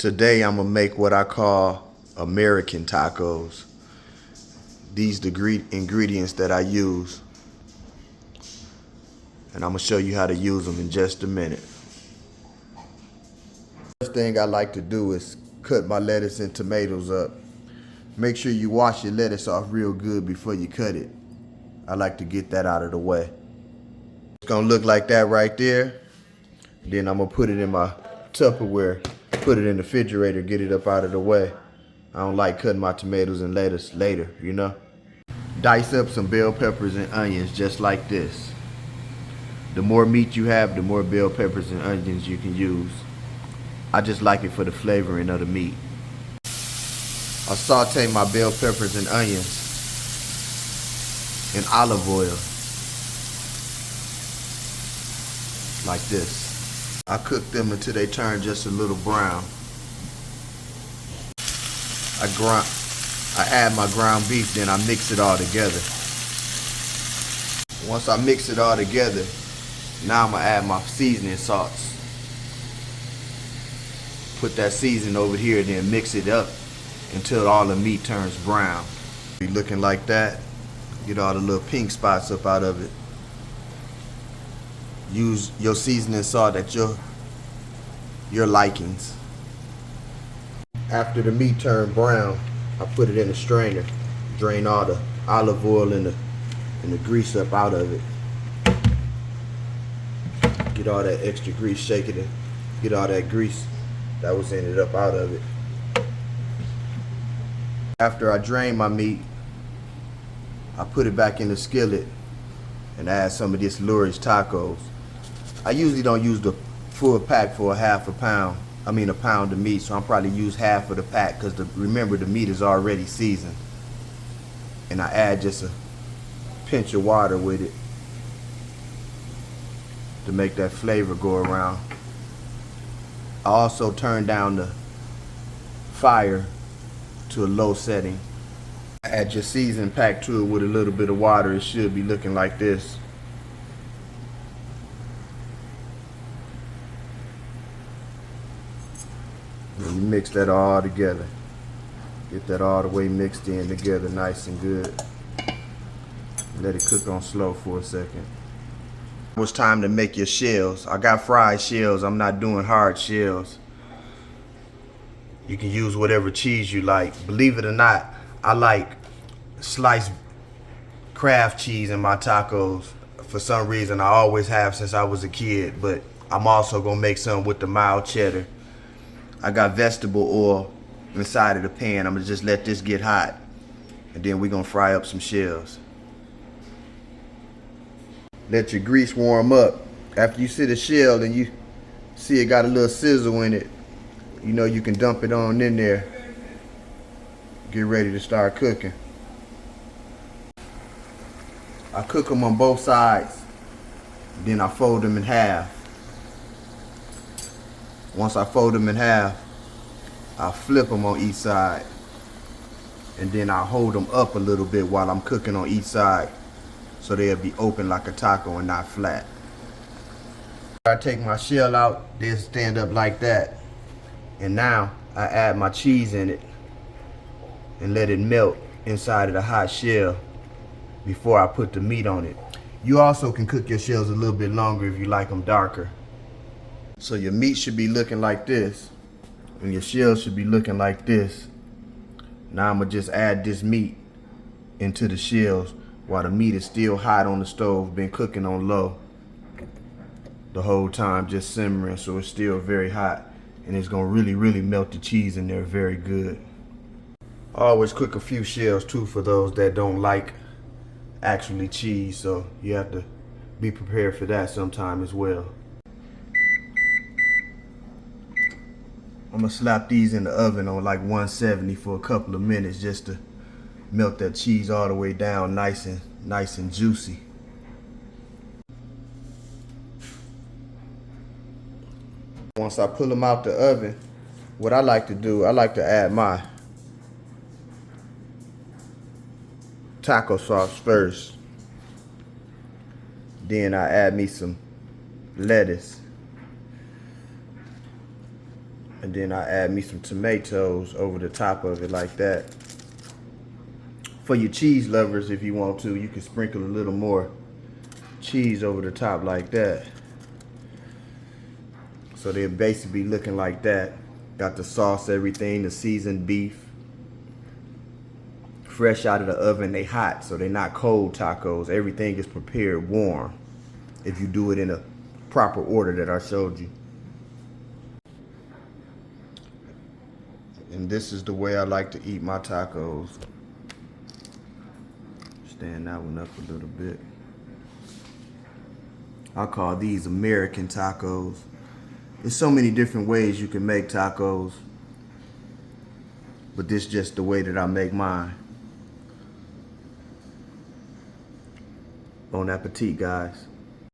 Today I'm gonna make what I call American tacos. These the ingredients that I use, and I'm gonna show you how to use them in just a minute. First thing I like to do is cut my lettuce and tomatoes up. Make sure you wash your lettuce off real good before you cut it. I like to get that out of the way. It's gonna look like that right there. Then I'm gonna put it in my Tupperware, put it in the refrigerator, get it up out of the way. I don't like cutting my tomatoes and lettuce later, you know. Dice up some bell peppers and onions just like this. The more meat you have, the more bell peppers and onions you can use. I just like it for the flavoring of the meat. I saute my bell peppers and onions in olive oil, like this. I cook them until they turn just a little brown. I add my ground beef, then I mix it all together. Once I mix it all together, now I'm gonna add my seasoning salts. Put that seasoning over here, then mix it up until all the meat turns brown. Be looking like that. Get all the little pink spots up out of it. Use your seasoning salt at your likings. After the meat turned brown, I put it in a strainer. Drain all the olive oil and the grease up out of it. Get all that extra grease, shake it, and get all that grease that was in it up out of it. After I drain my meat, I put it back in the skillet and add some of this Lurie's tacos. I usually don't use the full pack for a pound of meat, so I'll probably use half of the pack because remember the meat is already seasoned. And I add just a pinch of water with it to make that flavor go around. I also turn down the fire to a low setting. Add your seasoned pack to it with a little bit of water. It should be looking like this. And you mix that all together. Get that all the way mixed in together nice and good. Let it cook on slow for a second. It was time to make your shells. I got fried shells. I'm not doing hard shells. You can use whatever cheese you like. Believe it or not, I like sliced Kraft cheese in my tacos. For some reason, I always have since I was a kid, but I'm also gonna make some with the mild cheddar. I got vegetable oil inside of the pan. I'm gonna just let this get hot, and then we're gonna fry up some shells. Let your grease warm up. After you see the shell and you see it got a little sizzle in it, you know you can dump it on in there. Get ready to start cooking. I cook them on both sides, then I fold them in half. Once I fold them in half, I'll flip them on each side, and then I'll hold them up a little bit while I'm cooking on each side so they'll be open like a taco and not flat. I take my shell out, they'll stand up like that, and now I add my cheese in it and let it melt inside of the hot shell before I put the meat on it. You also can cook your shells a little bit longer if you like them darker. So your meat should be looking like this, and your shells should be looking like this. Now I'm gonna just add this meat into the shells while the meat is still hot on the stove, been cooking on low the whole time, just simmering, so it's still very hot, and it's gonna really melt the cheese in there very good. I always cook a few shells too for those that don't like actually cheese, so you have to be prepared for that sometime as well. I'm gonna slap these in the oven on like 170 for a couple of minutes just to melt that cheese all the way down nice and juicy. Once I pull them out the oven, what I like to do, I like to add my taco sauce first. Then I add me some lettuce. And then I add me some tomatoes over the top of it like that. For your cheese lovers, if you want to, you can sprinkle a little more cheese over the top like that. So they'll basically be looking like that. Got the sauce, everything, the seasoned beef. Fresh out of the oven, they hot, so they're not cold tacos. Everything is prepared warm if you do it in a proper order that I showed you. And this is the way I like to eat my tacos. Stand that one up a little bit. I call these American tacos. There's so many different ways you can make tacos, but this is just the way that I make mine. Bon appetit, guys.